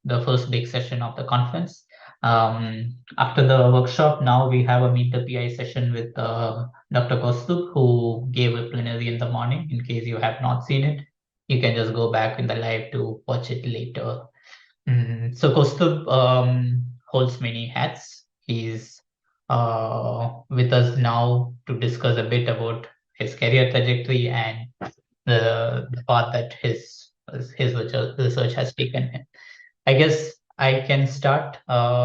the first big session of the conference. After the workshop, now we have a Meet the PI session with Dr. Koustubh, who gave a plenary in the morning. In case you have not seen it, you can just go back in the live to watch it later. So Koustubh holds many hats. He's with us now to discuss a bit about his career trajectory and the path that his research has taken him. I guess I can start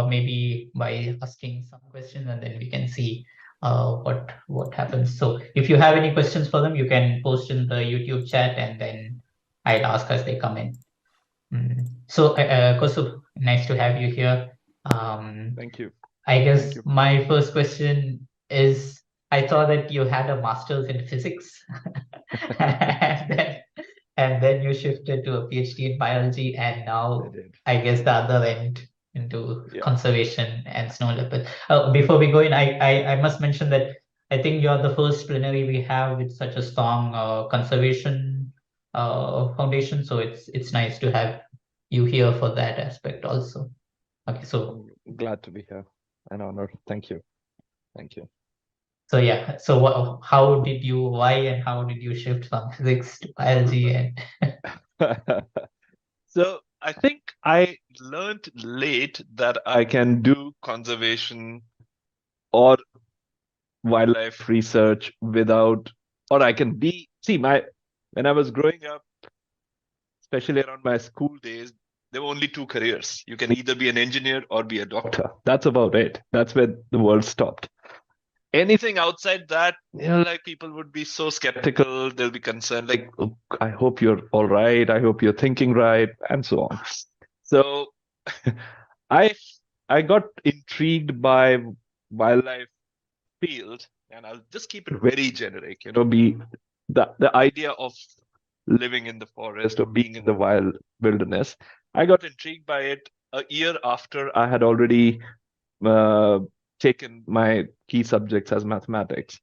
maybe by asking some questions, and then we can see what happens. So if you have any questions for them, you can post in the YouTube chat, and then I'll ask as they come in. So, Koustubh, nice to have you here. Thank you. I Thank guess you. my first question is, I saw that you had a master's in physics, and then, and then you shifted to a PhD in biology, and I now did. I guess the other end into Yeah. conservation and snow leopard. Before we go in, I must mention that I think you're the first plenary we have with such a strong conservation foundation. So it's nice to have you here for that aspect also. Okay, so I'm glad to be here. An honor. Thank you. Thank you. so yeah, so how did you, why and how did you shift from physics to biology and So I think I learned late that I can do conservation or wildlife research without, or I can be, see, when I was growing up, especially around my school days, there were only two careers. You can either be an engineer or be a doctor. That's about it. That's where the world stopped. Anything outside that, like people would be so skeptical. They'll be concerned, like, "Oh, I hope you're all right. I hope you're thinking right," and so on. So I I got intrigued by wildlife field, and I'll just keep it very generic, be the idea of living in the forest or being in the wilderness. I got intrigued by it a year after I had already uh, taken my key subjects as mathematics.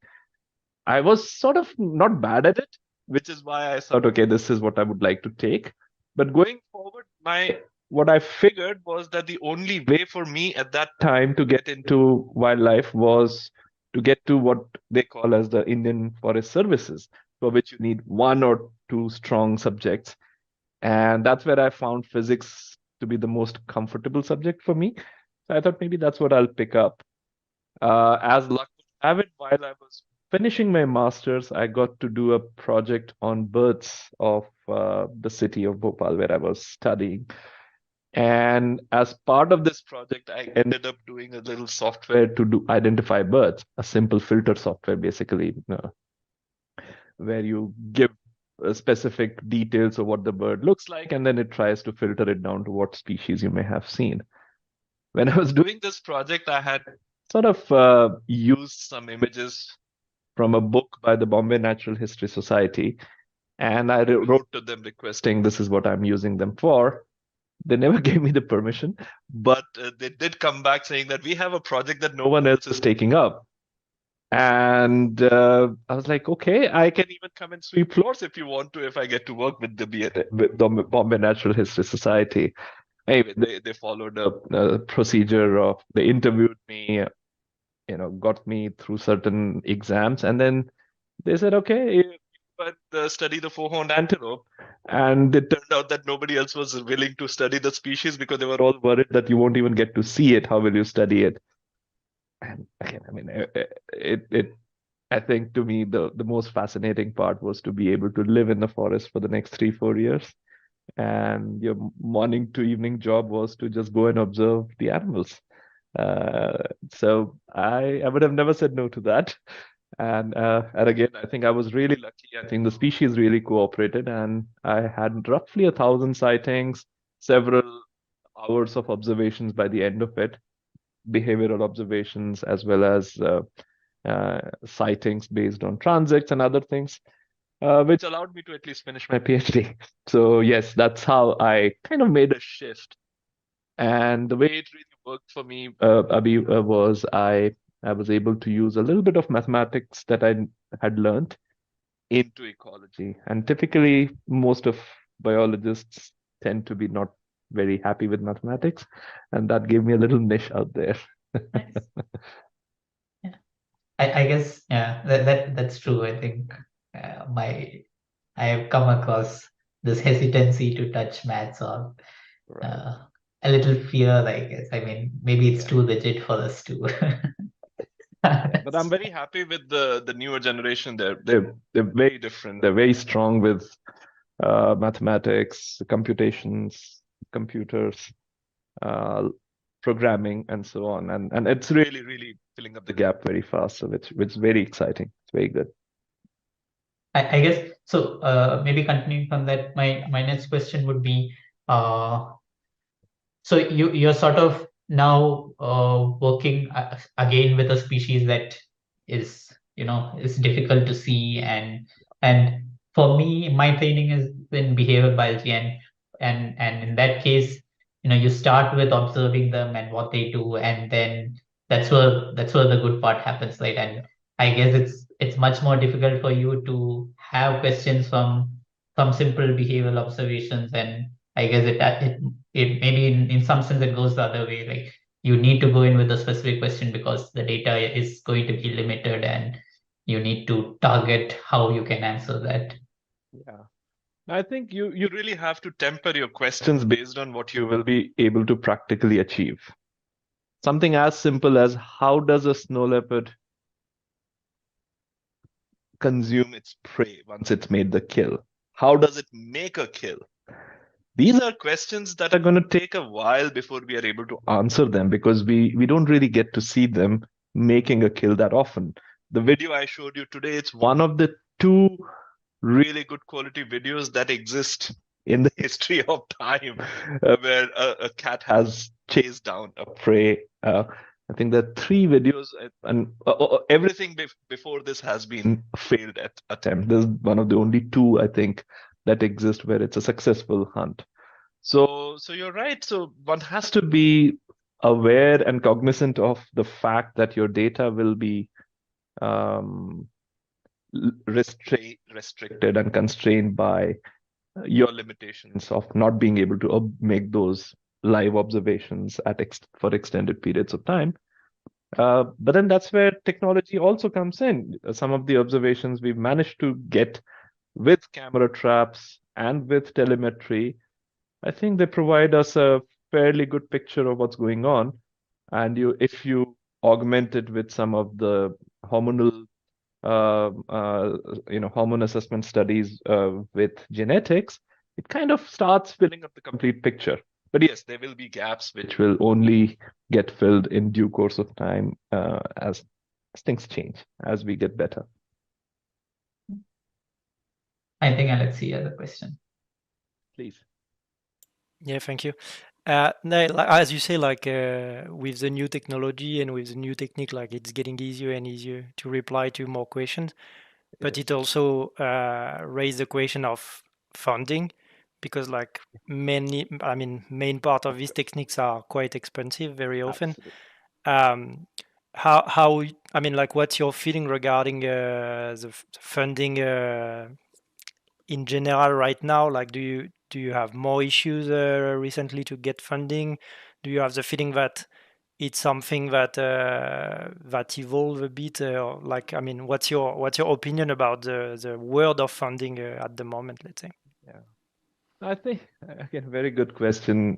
I was sort of not bad at it, which is why I thought, okay, this is what I would like to take. But going forward, my what I figured was that the only way for me at that time to get into wildlife was to get to what they call as the Indian Forest Services, for which you need one or two strong subjects. And that's where I found physics to be the most comfortable subject for me. So I thought maybe that's what I'll pick up. As luck would have it, while I was finishing my master's, I got to do a project on birds of the city of Bhopal, where I was studying. And as part of this project, I ended up doing a little software to do identify birds, a simple filter software, basically, where you give specific details of what the bird looks like, and then it tries to filter it down to what species you may have seen. When I was doing this project, I had sort of used some images from a book by the Bombay Natural History Society, and I wrote to them requesting this is what I'm using them for. They never gave me the permission, but they did come back saying that we have a project that no one else is taking up. And I was like, okay, I can even come and sweep floors if you want to, if I get to work with the Bombay Natural History Society. Anyway, they followed a procedure of they interviewed me, got me through certain exams, and then they said, okay, but study the four-horned antelope. And it turned out that nobody else was willing to study the species because they were all worried that you won't even get to see it. How will you study it? And again, I mean, I think to me, the most fascinating part was to be able to live in the forest for the next 3-4 years. And your morning to evening job was to just go and observe the animals. So I would have never said no to that. And again, I think I was really lucky. I think the species really cooperated, and I had roughly 1,000 sightings, several hours of observations by the end of it, behavioral observations as well as sightings based on transits and other things, which allowed me to at least finish my PhD. So yes, that's how I kind of made a shift. And the way it really worked for me, Abhi, was I was able to use a little bit of mathematics that I had learned into ecology. And typically, most of biologists tend to be not very happy with mathematics, and that gave me a little niche out there. Nice. Yeah. I guess that's true. I think I have come across this hesitancy to touch maths or Right. uh, a little fear, I guess. I mean, maybe it's Yeah. too rigid for us to. Yeah, but I'm very happy with the newer generation. They're very different. They're very strong with mathematics, computations, computers, uh, programming, and so on. And it's really, really filling up the gap very fast. So it's very exciting. It's very good. I guess so. Maybe continuing from that, my next question would be, uh, so you're sort of now working again with a species that is is difficult to see, and for me my training is in behavioral biology, and in that case you start with observing them and what they do, and then that's where the good part happens, right? And I guess it's much more difficult for you to have questions from simple behavioral observations, and I guess it maybe in some sense it goes the other way. Like you need to go in with a specific question because the data is going to be limited and you need to target how you can answer that. Yeah. I think you really have to temper your questions based on what you will be able to practically achieve. Something as simple as how does a snow leopard consume its prey once it's made the kill? How does it make a kill? These are questions that are going to take a while before we are able to answer them because we don't really get to see them making a kill that often. The video I showed you today, it's one of the two really good quality videos that exist in the history of time where a cat has chased down a prey. I think there are three videos, and everything before this has been a failed attempt. This is one of the only two, I think, that exist where it's a successful hunt. So you're right. So one has to be aware and cognizant of the fact that your data will be um, restricted and constrained by your limitations of not being able to make those live observations for extended periods of time. But then that's where technology also comes in. Some of the observations we've managed to get with camera traps and with telemetry, I think they provide us a fairly good picture of what's going on. And if you augment it with some of the hormonal uh, uh, hormone assessment studies with genetics, it kind of starts filling up the complete picture. But yes, there will be gaps which will only get filled in due course of time as things change, as we get better. I think let's see other question. Please. Yeah, thank you. No, as you say, with the new technology and with the new technique, it's getting easier and easier to reply to more questions. But it also raised the question of funding, because main part of these techniques are quite expensive very often. Absolutely. What's your feeling regarding the funding in general right now? Like, do you have more issues recently to get funding? Do you have the feeling that it's something that evolve a bit? What's your opinion about the world of funding at the moment? Let's say. Yeah, I think again, very good question,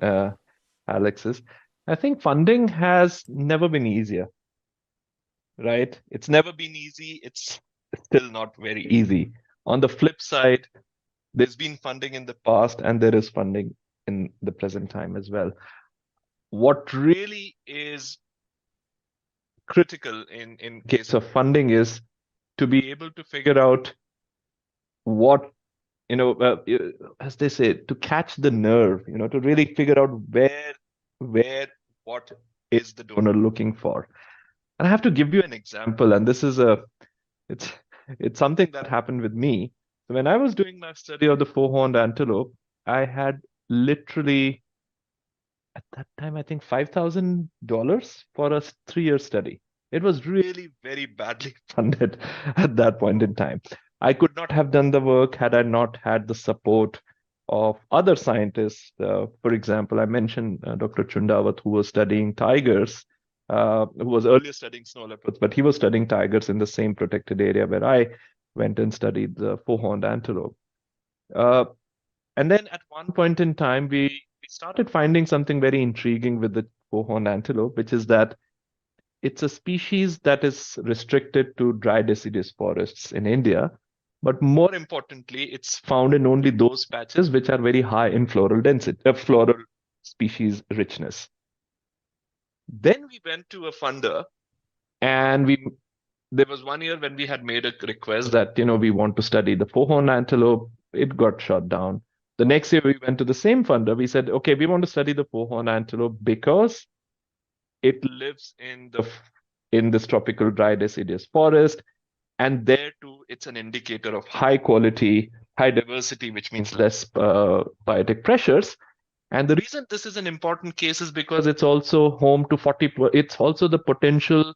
Alexis. I think funding has never been easier, right? It's never been easy. It's still not very easy. On the flip side, there's been funding in the past and there is funding in the present time as well. What really is critical in case of funding is to be able to figure out what, as they say, to catch the nerve, to really figure out what is the donor looking for. And I have to give you an example, and it's it's something that happened with me. So when I was doing my study of the four-horned antelope, I had literally at that time, I think $5,000 for a 3-year study. It was really very badly funded at that point in time. I could not have done the work had I not had the support of other scientists. For example, I mentioned Dr. Chundawat, who was studying tigers, who was earlier studying snow leopards, but he was studying tigers in the same protected area where I went and studied the four-horned antelope. And then at one point in time, we started finding something very intriguing with the four-horned antelope, which is that it's a species that is restricted to dry deciduous forests in India. But more importantly, it's found in only those patches which are very high in floral density, floral species richness. Then we went to a funder, and there was 1 year when we had made a request that we want to study the four-horned antelope. It got shot down. The next year we went to the same funder. We said, okay, we want to study the four-horned antelope because it lives in this tropical dry deciduous forest, and there too it's an indicator of high quality, high diversity, which means less biotic pressures. And the reason this is an important case is because it's also home to it's also the potential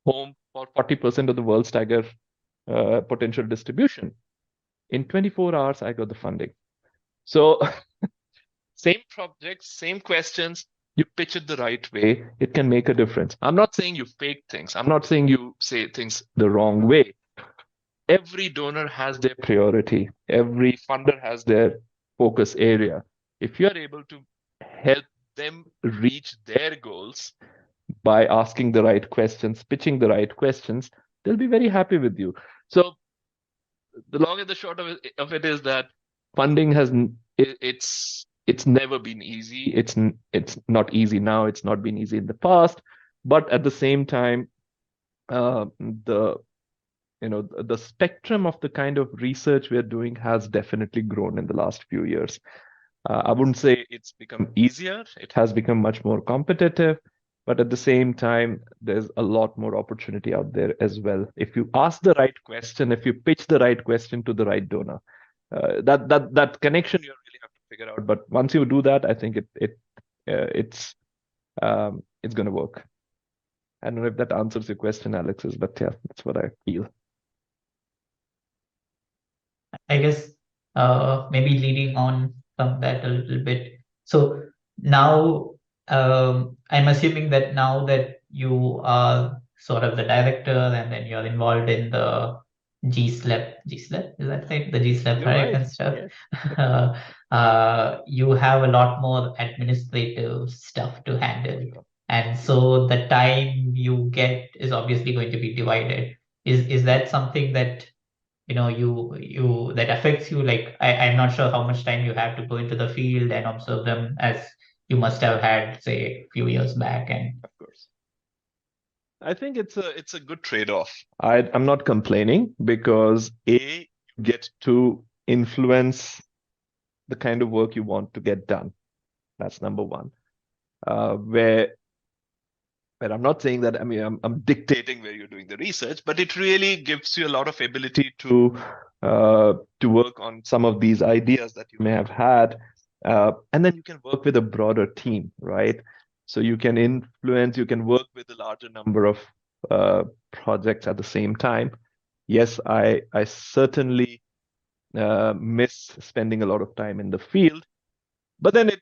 home for 40% of the world's tiger potential distribution. In 24 hours, I got the funding. So same projects, same questions, you pitch it the right way, it can make a difference. I'm not saying you fake things. I'm not saying you say things the wrong way. Every donor has their priority. Every funder has their focus area. If you're able to help them reach their goals by asking the right questions, pitching the right questions, they'll be very happy with you. So the long and the short of it is that funding it's never been easy. It's not easy now. It's not been easy in the past. But at the same time, the spectrum of the kind of research we're doing has definitely grown in the last few years. I wouldn't say it's become easier. It has become much more competitive. But at the same time, there's a lot more opportunity out there as well. If you ask the right question, if you pitch the right question to the right donor, that connection you really have to figure out. But once you do that, I think it's going to work. I don't know if that answers your question, Alexis, but yeah, that's what I feel. I guess maybe leading on from that a little bit. So now I'm assuming that now that you are sort of the director and then you're involved in the GSLEP, is that right? The GSLEP You're and right. stuff. Yes. You have a lot more administrative stuff to handle. Sure. And so the time you get is obviously going to be divided. Is that something that you that affects you? Like I'm not sure how much time you have to go into the field and observe them as you must have had, say, a few years back. And of course, I think it's a good trade-off. I'm not complaining because you get to influence the kind of work you want to get done. That's number one. Where I'm not saying that, I mean, I'm dictating where you're doing the research, but it really gives you a lot of ability to work on some of these ideas that you may have had. And then you can work with a broader team, right? So you can influence, you can work with a larger number of projects at the same time. Yes, I certainly miss spending a lot of time in the field, but then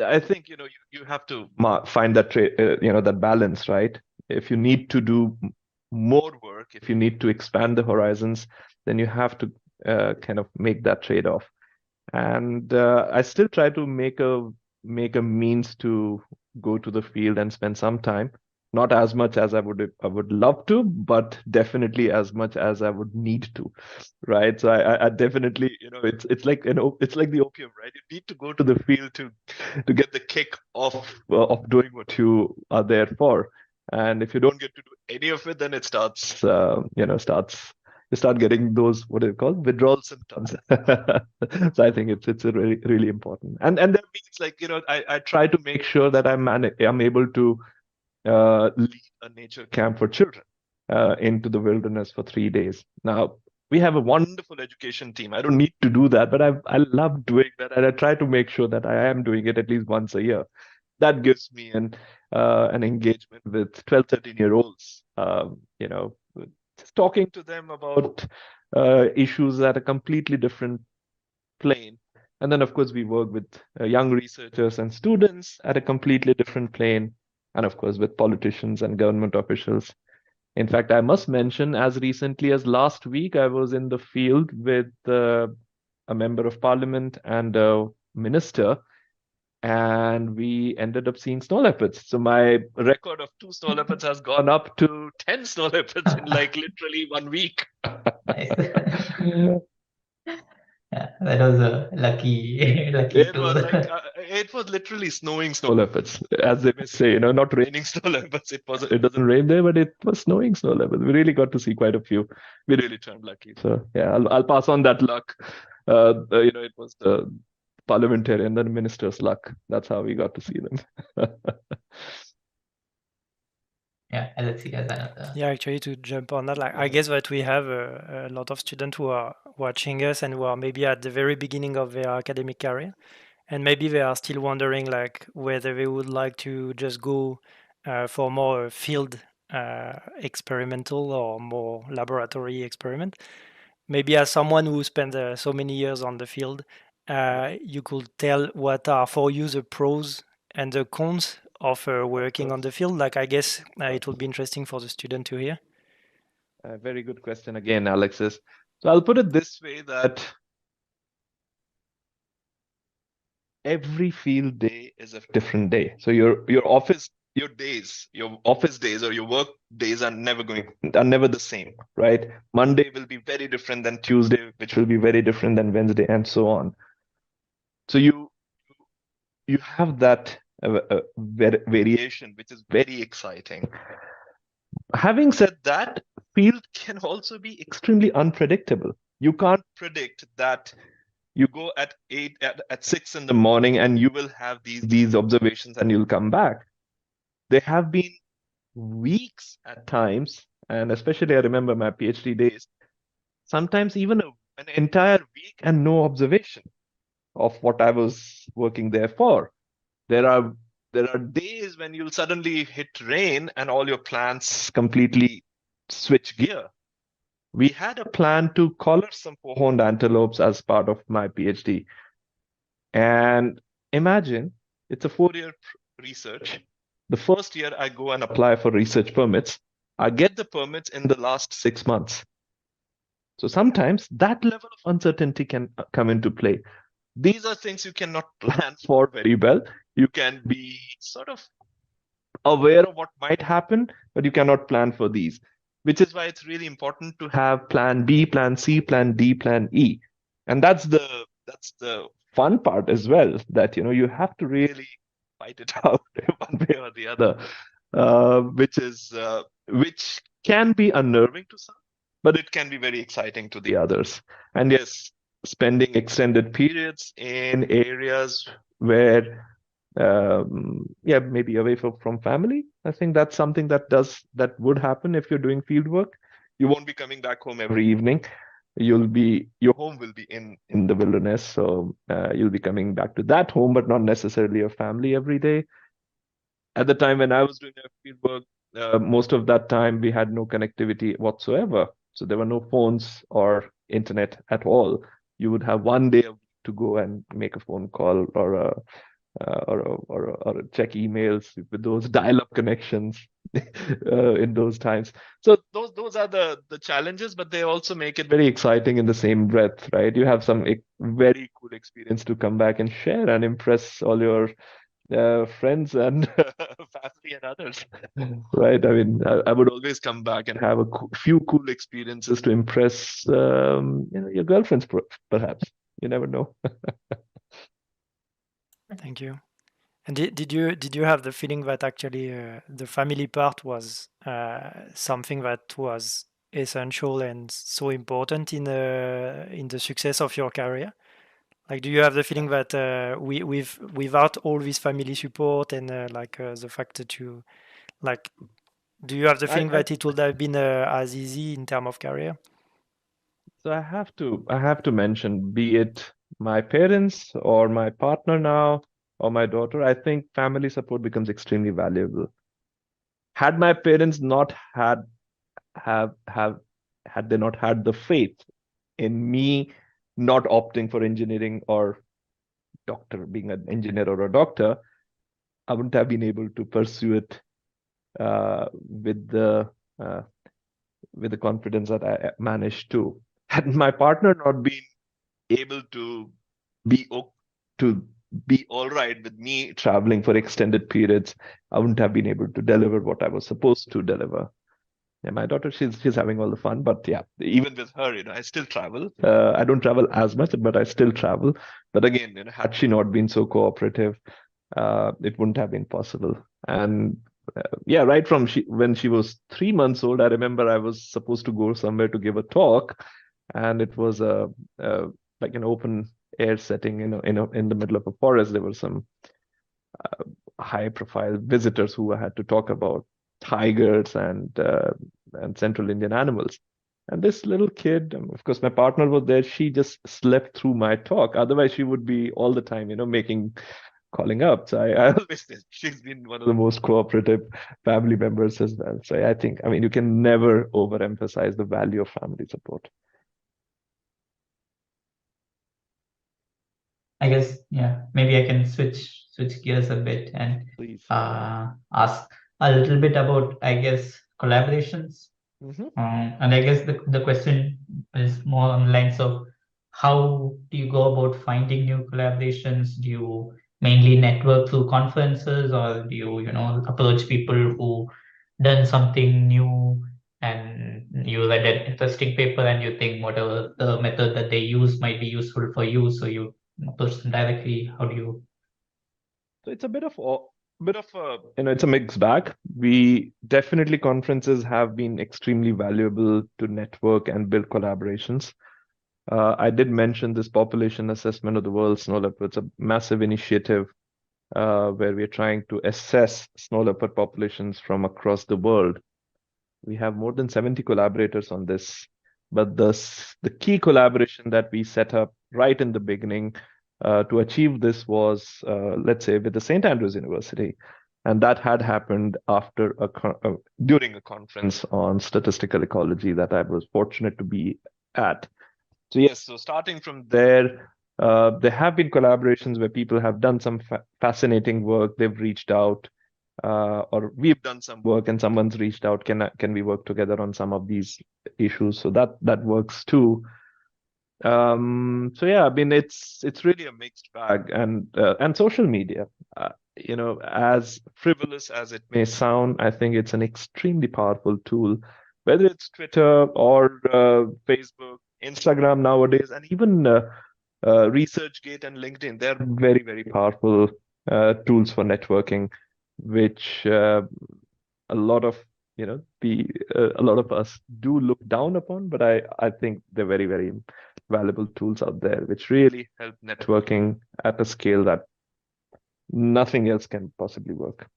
I think you have to find that that balance, right? If you need to do more work, if you need to expand the horizons, then you have to kind of make that trade-off. And I still try to make a means to go to the field and spend some time. Not as much as I would love to, but definitely as much as I would need to, right? So I definitely, it's like it's like the opium, right? You need to go to the field to get the kick of doing what you are there for. And if you don't get to do any of it, then it starts you start getting those, what are they called, withdrawal symptoms. So I think it's a really, really important. And that means, like, I try to make sure that I'm able to lead a nature camp for children into the wilderness for 3 days. Now, we have a wonderful education team. I don't need to do that, but I love doing that, and I try to make sure that I am doing it at least once a year. That gives me an engagement with 12, 13-year-olds. Just talking to them about issues at a completely different plane. And then, of course, we work with young researchers and students at a completely different plane, and of course, with politicians and government officials. In fact, I must mention, as recently as last week, I was in the field with a member of parliament and a minister, and we ended up seeing snow leopards. So my record of 2 snow leopards has gone up to 10 snow leopards in like literally 1 week. Nice. Yeah, that was a lucky, lucky It was like tour. it was literally snowing snow leopards, as they may say, not raining snow leopards. It doesn't rain there, but it was snowing snow leopards. We really got to see quite a few. We really turned lucky. So yeah, I'll pass on that luck. It was the parliamentarian and the minister's luck. That's how we got to see them. Yeah, let's see as another. Yeah, actually, to jump on that, like I guess that we have a lot of students who are watching us and who are maybe at the very beginning of their academic career, and maybe they are still wondering like whether they would like to just go for more field experimental or more laboratory experiment. Maybe as someone who spent so many years on the field, you could tell what are for you the pros and the cons of working on the field. Like I guess it would be interesting for the student to hear. Very good question again, Alexis. So I'll put it this way that every field day is a different day. So your office days or your work days are never the same, right? Monday will be very different than Tuesday, which will be very different than Wednesday, and so on. So you have that variation, which is very exciting. Having said that, field can also be extremely unpredictable. You can't predict that you go at 6 in the morning and you will have these observations and you'll come back. There have been weeks at times, and especially I remember my PhD days, sometimes even an entire week and no observation of what I was working there for. There are days when you'll suddenly hit rain and all your plants completely switch gear. We had a plan to collar some four-horned antelopes as part of my PhD. And imagine it's a 4-year research. The first year I go and apply for research permits. I get the permits in the last 6 months. So sometimes that level of uncertainty can come into play. These are things you cannot plan for very well. You can be sort of aware of what might happen, but you cannot plan for these, which is why it's really important to have plan B, plan C, plan D, plan E. And that's the fun part as well, that you have to really fight it out one way or the other, which can be unnerving to some, but it can be very exciting to the others. And yes, spending extended periods in areas where maybe away from family. I think that's something that would happen if you're doing field work. You won't be coming back home every evening. Your home will be in the wilderness, so you'll be coming back to that home, but not necessarily your family every day. At the time when I was doing field work, most of that time we had no connectivity whatsoever. So there were no phones or internet at all. You would have one day to go and make a phone call or check emails with those dial-up connections in those times. So those are the challenges, but they also make it very exciting in the same breath, right? You have some very cool experience to come back and share and impress all your friends and family and others, right? I mean, I would always come back and have a few cool experiences to impress, your girlfriends, perhaps. You never know. Thank you. And did you have the feeling that actually the family part was something that was essential and so important in the success of your career? Like, do you have the feeling that without all this family support and the fact that you like, do you have the feeling that it would have been as easy in terms of career? So I have to mention, be it my parents or my partner now or my daughter, I think family support becomes extremely valuable. Had my parents not had they not had the faith in me not opting for engineering or doctor, being an engineer or a doctor, I wouldn't have been able to pursue it with the confidence that I managed to. Had my partner not been able to be to be all right with me traveling for extended periods, I wouldn't have been able to deliver what I was supposed to deliver. Yeah, my daughter, she's having all the fun, but yeah, even with her, I still travel. I don't travel as much, but I still travel. But again, had she not been so cooperative, it wouldn't have been possible. And yeah, right from when she was 3 months old, I remember I was supposed to go somewhere to give a talk, and it was like an open air setting, in the middle of a forest. There were some high profile visitors who had to talk about tigers and central Indian animals. And this little kid, of course, my partner was there. She just slept through my talk. Otherwise, she would be all the time, calling up. So I always say she's been one of the most cooperative family members as well. So I think, you can never overemphasize the value of family support. I guess, yeah, maybe I can switch gears a bit and Please. ask a little bit about, I guess, collaborations. And I guess the question is more on the lines of how do you go about finding new collaborations? Do you mainly network through conferences, or do you approach people who done something new and you read an interesting paper and you think whatever the method that they use might be useful for you, so you approach them directly? How do you? So it's a bit of a, it's a mixed bag. We definitely, conferences have been extremely valuable to network and build collaborations. I did mention this population assessment of the world's snow leopard. It's a massive initiative where we're trying to assess snow leopard populations from across the world. We have more than 70 collaborators on this, but the key collaboration that we set up right in the beginning to achieve this was, let's say, with the St. Andrews University. And that had happened after during a conference on statistical ecology that I was fortunate to be at. So yes, so starting from there, there have been collaborations where people have done some fascinating work. They've reached out, or we've done some work and someone's reached out. Can we work together on some of these issues? So that works too. So yeah, it's really a mixed bag, and social media. As frivolous as it may sound, I think it's an extremely powerful tool, whether it's Twitter or Facebook, Instagram nowadays, and even ResearchGate and LinkedIn. They're very, very powerful tools for networking, which a lot of a lot of us do look down upon, but I think they're very, very valuable tools out there, which really help networking at a scale that nothing else can possibly work.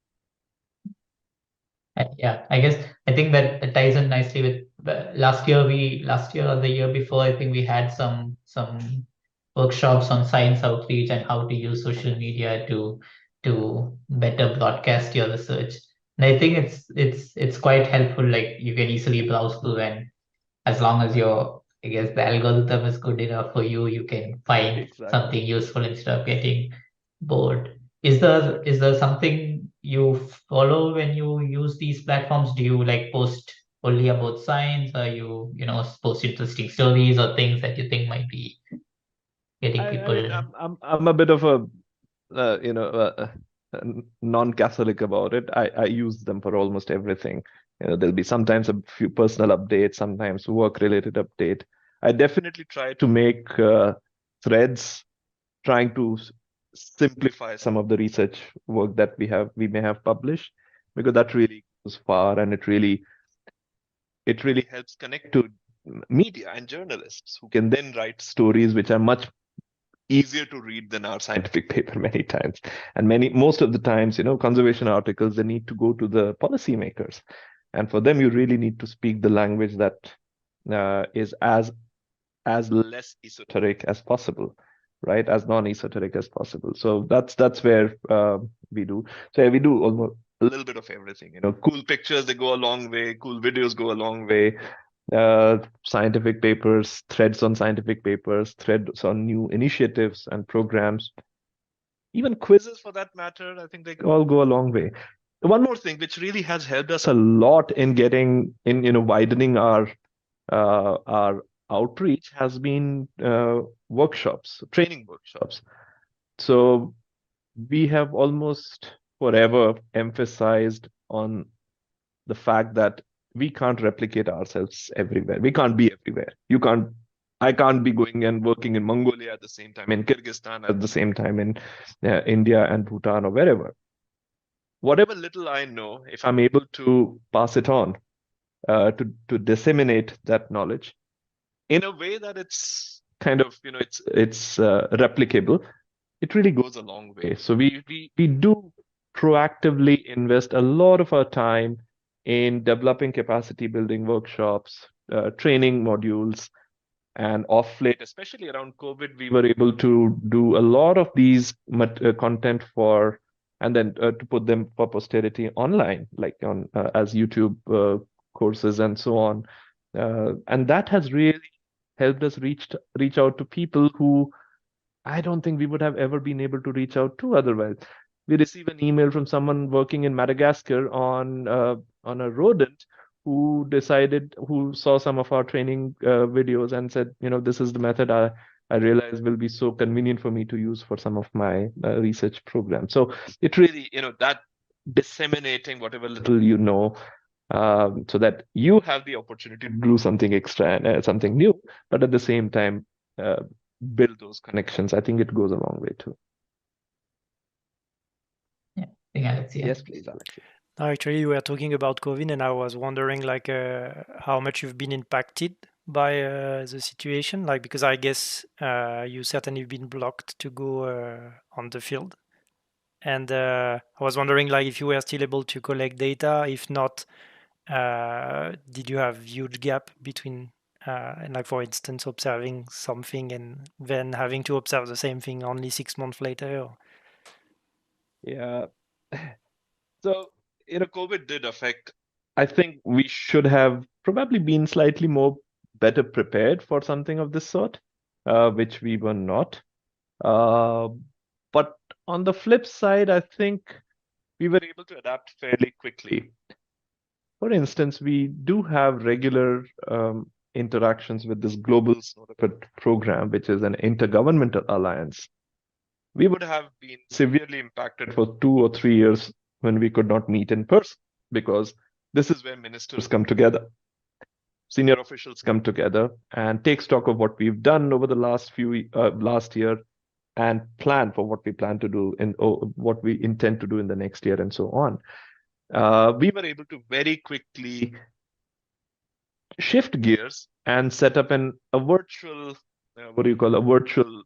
Yeah, I guess I think that ties in nicely with last year or the year before, I think we had some workshops on science outreach and how to use social media to better broadcast your research. And I think it's quite helpful. Like, you can easily browse through, and as long as I guess the algorithm is good enough for you, you can find something useful instead of getting bored. Is there something you follow when you use these platforms? Do you like post only about science, or post interesting stories or things that you think might be getting people? I'm a bit of a non-Catholic about it. I use them for almost everything. There'll be sometimes a few personal updates, sometimes work-related update. I definitely try to make threads, trying to simplify some of the research work that we may have published, because that really goes far, and it really helps connect to media and journalists who can then write stories which are much easier to read than our scientific paper many times. And most of the times, conservation articles, they need to go to the policymakers. And for them, you really need to speak the language that is as less esoteric as possible, right? As non-esoteric as possible. So that's where we do. So yeah, we do almost a little bit of everything. Cool pictures, they go a long way. Cool videos go a long way. Scientific papers, threads on scientific papers, threads on new initiatives and programs. even quizzes for that matter. I think they all go a long way. One more thing, which really has helped us a lot in widening our outreach, has been workshops, training workshops. So we have almost forever emphasized on the fact that we can't replicate ourselves everywhere. We can't be everywhere. I can't be going and working in Mongolia at the same time, in Kyrgyzstan at the same time, in India and Bhutan or wherever. Whatever little I know, if I'm able to pass it on, to disseminate that knowledge in a way that it's kind of, it's replicable, it really goes a long way. So we do proactively invest a lot of our time in developing capacity building workshops, training modules, and off late, especially around COVID, we were able to do a lot of these content and then to put them for posterity online, like on as YouTube courses and so on. And that has really helped us reach out to people who I don't think we would have ever been able to reach out to otherwise. We receive an email from someone working in Madagascar on a rodent who saw some of our training videos and said, this is the method I realize will be so convenient for me to use for some of my research programs. So it really, that disseminating whatever little you know, so that you have the opportunity to do something extra and something new, but at the same time, build those connections. I think it goes a long way too. Yeah, I think Alexia. Yes, please, Alexia. No, actually, we were talking about COVID, and I was wondering, like, how much you've been impacted by the situation, like, because I guess you certainly been blocked to go on the field, and I was wondering, like, if you were still able to collect data. If not, did you have huge gap between, and like, for instance, observing something and then having to observe the same thing only 6 months later? Or... Yeah. So, COVID did affect. I think we should have probably been slightly more better prepared for something of this sort, which we were not. But on the flip side, I think we were able to adapt fairly quickly. For instance, we do have regular interactions with this global sort of a program, which is an intergovernmental alliance. We would have been severely impacted for 2 or 3 years when we could not meet in person, because this is where ministers come together, senior officials come together and take stock of what we've done over the last year and plan for what we plan to do and what we intend to do in the next year and so on. We were able to very quickly shift gears and set up a virtual, a virtual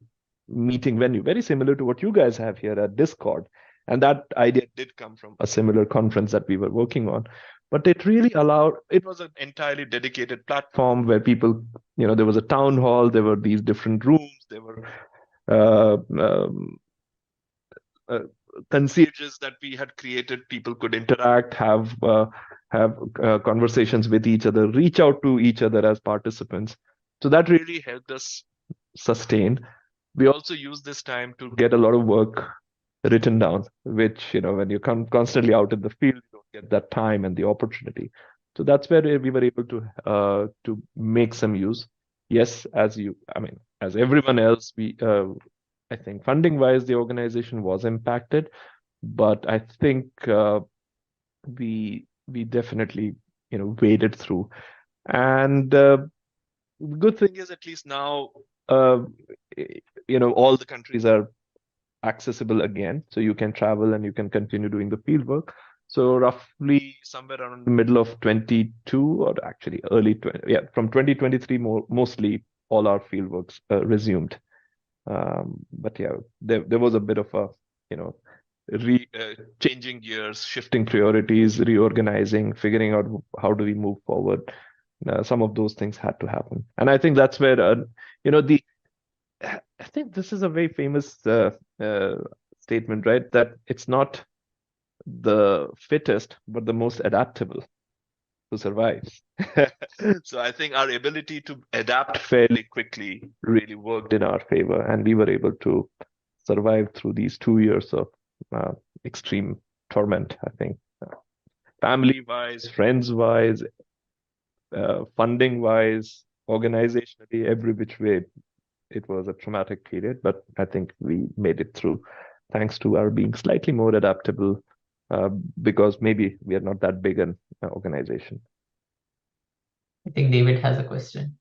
meeting venue, very similar to what you guys have here at Discord. And that idea did come from a similar conference that we were working on. But it really it was an entirely dedicated platform where people, there was a town hall, there were these different rooms, there were concierges that we had created. People could interact, have conversations with each other, reach out to each other as participants. So that really helped us sustain. We also use this time to get a lot of work written down, which, when you come constantly out in the field, you don't get that time and the opportunity. So that's where we were able to make some use. Yes, as everyone else, I think funding wise, the organization was impacted, but I think we definitely, waded through. And the good thing is, at least now, all the countries are accessible again, so you can travel and you can continue doing the field work. So roughly somewhere around the middle of 22, or actually early 20, from 2023, mostly all our field works resumed. But yeah, there was a bit of a, changing gears, shifting priorities, reorganizing, figuring out how do we move forward. Some of those things had to happen, and I think that's where I think this is a very famous statement, right? That it's not the fittest, but the most adaptable who survives. So I think our ability to adapt fairly quickly really worked in our favor, and we were able to survived through these 2 years of extreme torment, I think. Family-wise, friends-wise, funding-wise, organizationally, every which way, it was a traumatic period, but I think we made it through thanks to our being slightly more adaptable, because maybe we are not that big an organization. I think David has a question.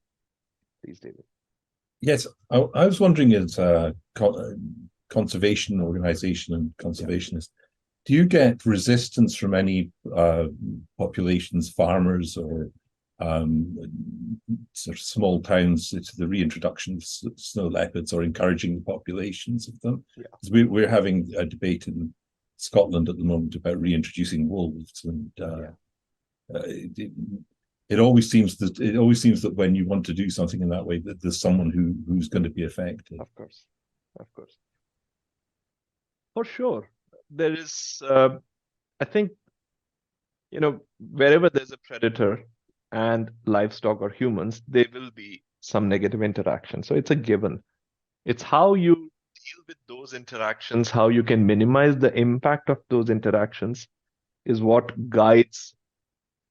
Please, David. Yes, I was wondering, as a conservation organization and conservationist, do you get resistance from any populations, farmers or sort of small towns to the reintroduction of snow leopards or encouraging the populations of them? Because we're having a debate in Scotland at the moment about reintroducing wolves, and it always seems that when you want to do something in that way, that there's someone who's going to be affected. Of course, for sure. There is, I think, wherever there's a predator and livestock or humans, there will be some negative interaction. So it's a given. It's how you deal with those interactions, how you can minimize the impact of those interactions, is what guides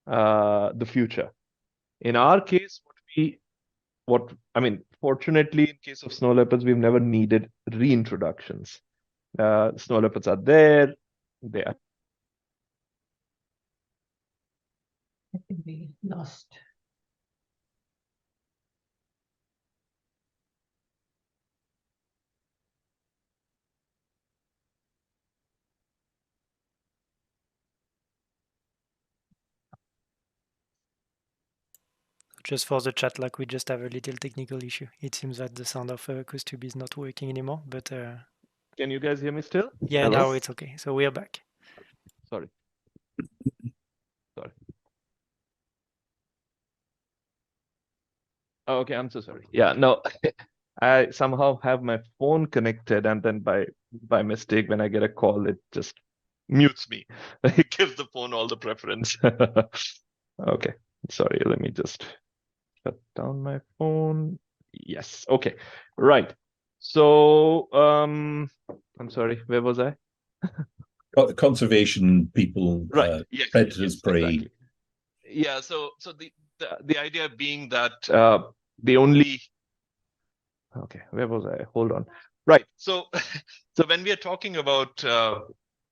the future. In our case, fortunately, in case of snow leopards, we've never needed reintroductions. Snow leopards are there. They are. I think we lost. Just for the chat, like we just have a little technical issue. It seems that the sound of Koustubh is not working anymore, but Can you guys hear me still? yeah, Hello? now it's okay. So we are back. Sorry. Oh, okay, I'm so sorry. Yeah, no, I somehow have my phone connected, and then by mistake, when I get a call, it just mutes me. It gives the phone all the preference. Okay, sorry, let me just shut down my phone. Yes, okay, right. So, I'm sorry, where was I? Conservation people, Right. Yes, predators, prey. exactly. Yeah, so the idea being that the only where was I? Hold on. Right. So when we are talking about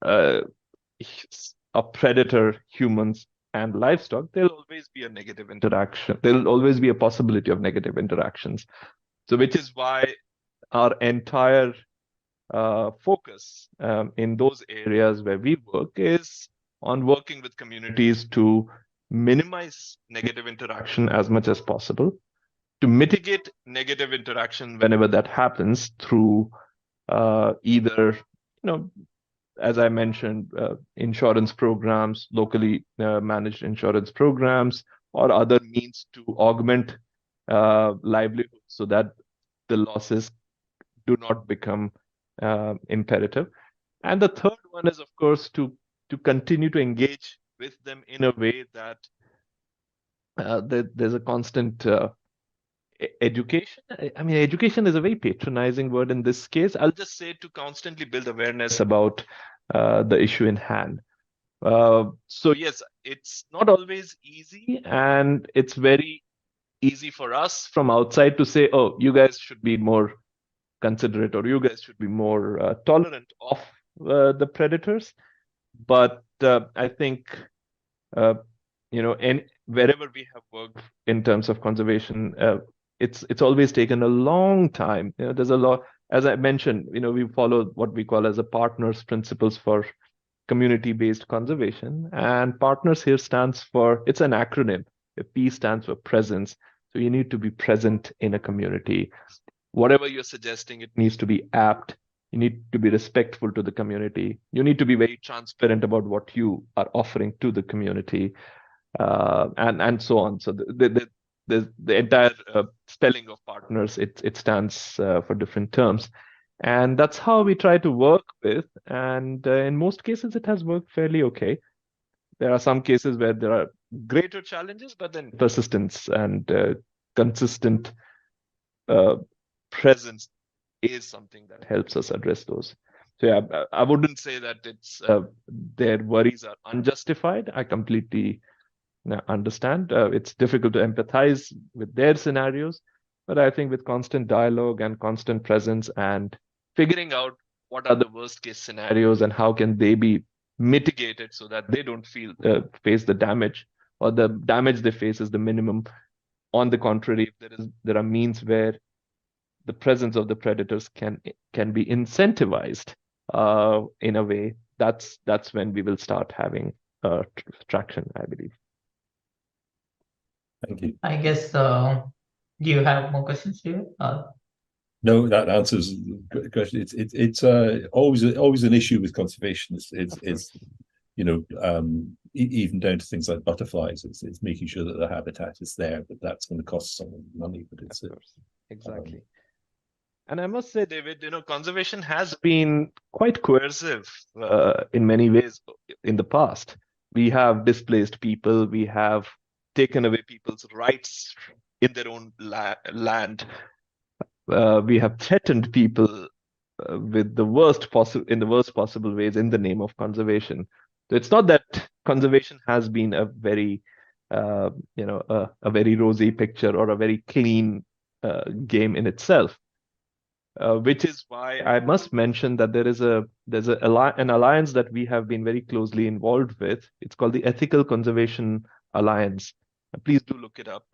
a predator, humans, and livestock, there'll always be a negative interaction. There'll always be a possibility of negative interactions. So which is why our entire focus in those areas where we work is on working with communities to minimize negative interaction as much as possible, to mitigate negative interaction whenever that happens through either, as I mentioned, insurance programs, locally managed insurance programs, or other means to augment livelihood so that the losses do not become imperative. And the third one is, of course, to continue to engage with them in a way that there's a constant education. I mean, education is a very patronizing word in this case. I'll just say to constantly build awareness about the issue in hand. So yes, it's not always easy, and it's very easy for us from outside to say, oh, you guys should be more considerate, or you guys should be more tolerant of the predators. But I think, and wherever we have worked in terms of conservation, it's always taken a long time. There's a lot, as I mentioned, we follow what we call as a partners principles for community-based conservation. And partners here stands for, it's an acronym. The P stands for presence. So you need to be present in a community. Whatever you're suggesting, it needs to be apt. You need to be respectful to the community. You need to be very transparent about what you are offering to the community, and so on. So the entire spelling of partners, it stands for different terms. And that's how we try to work with. And in most cases, it has worked fairly okay. There are some cases where there are greater challenges, but then persistence and consistent presence is something that helps us address those. So yeah, I wouldn't say that it's their worries are unjustified. I completely understand. It's difficult to empathize with their scenarios, but I think with constant dialogue and constant presence and figuring out what are the worst case scenarios and how can they be mitigated so that they don't face the damage, or the damage they face is the minimum. On the contrary, if there are means where the presence of the predators can be incentivized in a way, that's when we will start having traction, I believe. Thank you. I guess, do you have more questions here? No, that answers the question. It's always an issue with conservation. It's even down to things like butterflies. It's making sure that the habitat is there, but that's going to cost some money. But it's exactly. And I must say, David, conservation has been quite coercive in many ways in the past. We have displaced people. We have taken away people's rights in their own land. We have threatened people with the worst possible ways in the name of conservation. So it's not that conservation has been a very, a very rosy picture or a very clean game in itself. Which is why I must mention that there's an alliance that we have been very closely involved with. It's called the Ethical Conservation Alliance. Please do look it up.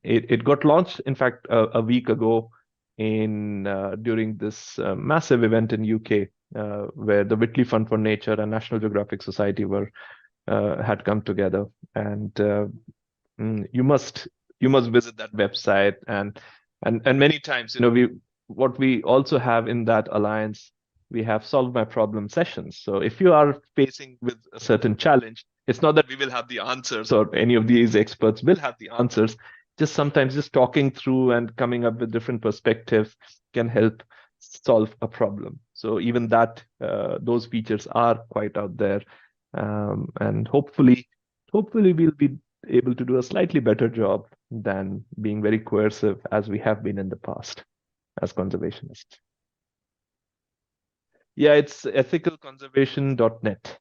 It got launched, in fact, a week ago during this massive event in UK, where the Whitley Fund for Nature and National Geographic Society had come together. And you must visit that website, and many times, what we also have in that alliance, we have Solve My Problem sessions. So if you are facing with a certain challenge, it's not that we will have the answers or any of these experts will have the answers. Sometimes just talking through and coming up with different perspectives can help solve a problem. So even that, those features are quite out there. And hopefully we'll be able to do a slightly better job than being very coercive as we have been in the past as conservationists. Yeah, it's ethicalconservation.net.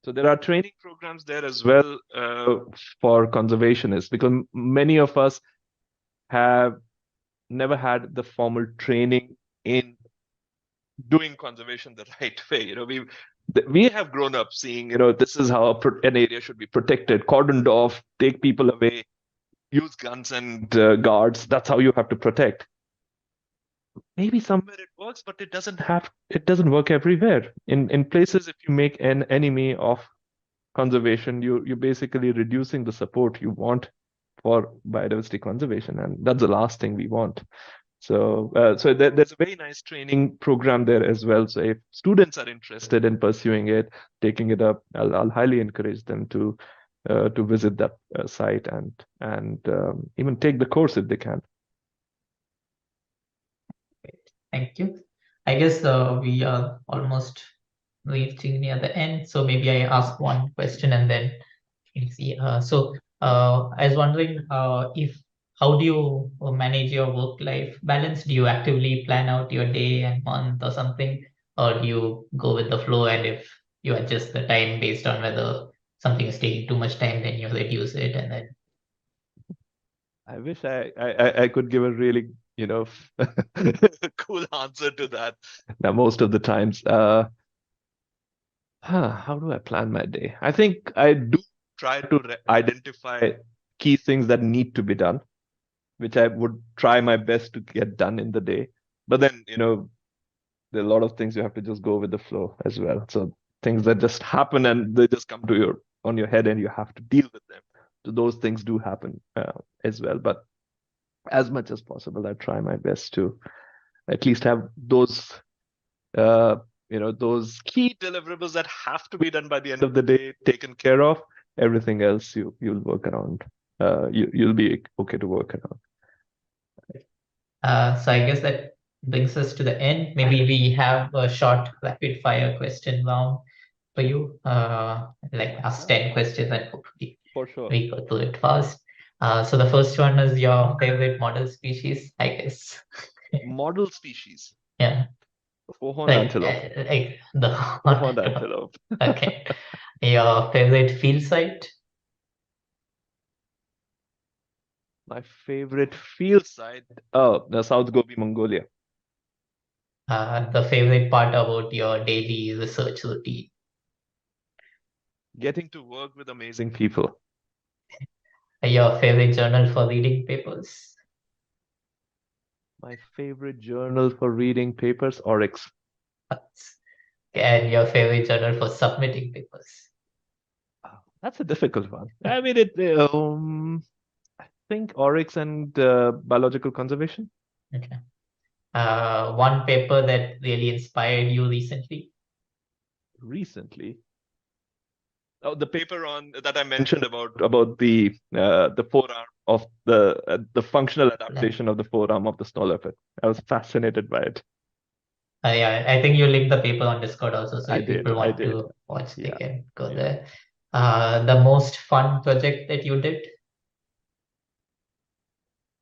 So there are training programs there as well for conservationists, because many of us have never had the formal training in doing conservation the right way. We have grown up seeing, this is how an area should be protected, cordoned off, take people away, use guns and guards. That's how you have to protect. Maybe somewhere it works, but it doesn't work everywhere. In places, if you make an enemy of conservation, you're basically reducing the support you want for biodiversity conservation, and that's the last thing we want. So there's a very nice training program there as well. So if students are interested in pursuing it, taking it up, I'll highly encourage them to visit that site and even take the course if they can. Thank you. I guess we are almost reaching near the end, so maybe I ask one question and then we'll see. So I was wondering how do you manage your work-life balance? Do you actively plan out your day and month or something, or do you go with the flow, and if you adjust the time based on whether something is taking too much time, then you reduce it, and then? I wish I could give a really cool answer to that. Now, most of the times, how do I plan my day? I think I do try to identify key things that need to be done, which I would try my best to get done in the day. But then, there are a lot of things you have to just go with the flow as well. So things that just happen and they just come to on your head and you have to deal with them. So those things do happen as well. But as much as possible, I try my best to at least have those, those key deliverables that have to be done by the end of the day taken care of. Everything else you'll work around. You'll be okay to work around. So I guess that brings us to the end. Maybe we have a short rapid fire question round for you. Like ask 10 questions and hopefully For sure. we go through it fast. So the first one is your favorite model species, I guess. Model species. Yeah. Horned antelope. Like the Horned antelope. Okay. Your favorite field site? My favorite field site. Oh, the South Gobi, Mongolia. The favorite part about your daily research routine? Getting to work with amazing people. Your favorite journal for reading papers? My favorite journal for reading papers, Oryx. And your favorite journal for submitting papers? That's a difficult one. I mean, I think Oryx and biological conservation. Okay. One paper that really inspired you recently? Recently. Oh, the paper on that I mentioned about the forearm of the functional adaptation of the forearm of the snow leopard. I was fascinated by it. Yeah, I think you linked the paper on Discord also, so if people want did. to watch, they Yeah. can go Yeah. there. The most fun project that you did?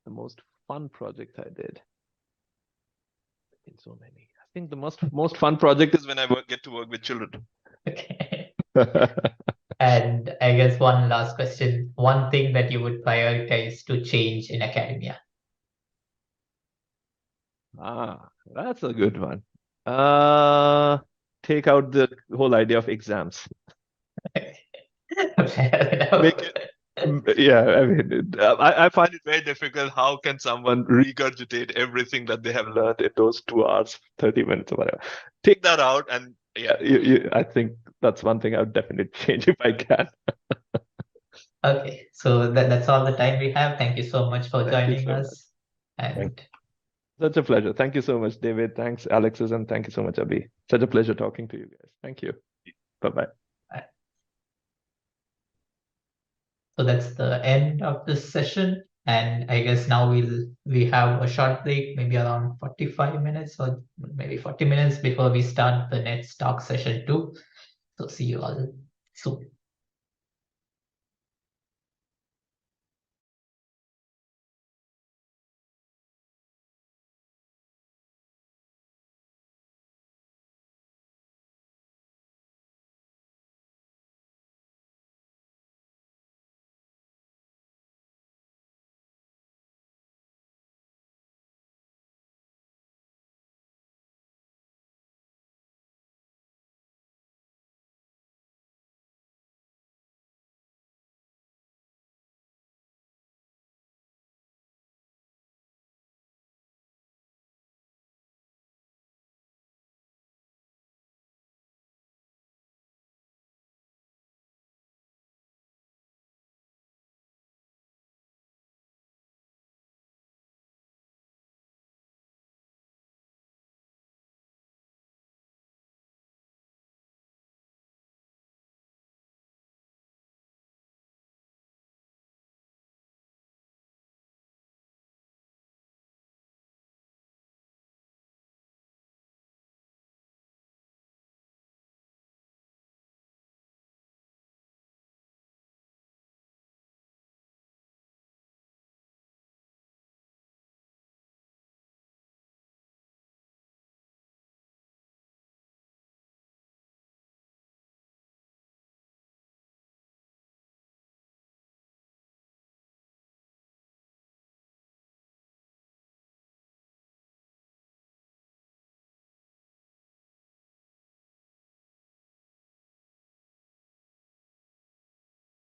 The most fun project I did. In so many. I think the most fun project is when I get to work with children. Okay. And I guess one last question. One thing that you would prioritize to change in academia? That's a good one. Take out the whole idea of exams. Fair enough. Make it, yeah, I mean, I find it very difficult. How can someone regurgitate everything that they have learned in those 2 hours, 30 minutes, or whatever? Take that out, and yeah, I think that's one thing I would definitely change if I can. Okay, so that's all the time we have. Thank you so much for Thank you joining so much. us. And Such a pleasure. Thank you so much, David. Thanks, Alexis, and thank you so much, Abhi. Such a pleasure talking to you guys. Thank you. Bye-bye. so that's the end of this session. And I guess now we have a short break, maybe around 45 minutes or maybe 40 minutes before we start the next talk session 2. So see you all soon.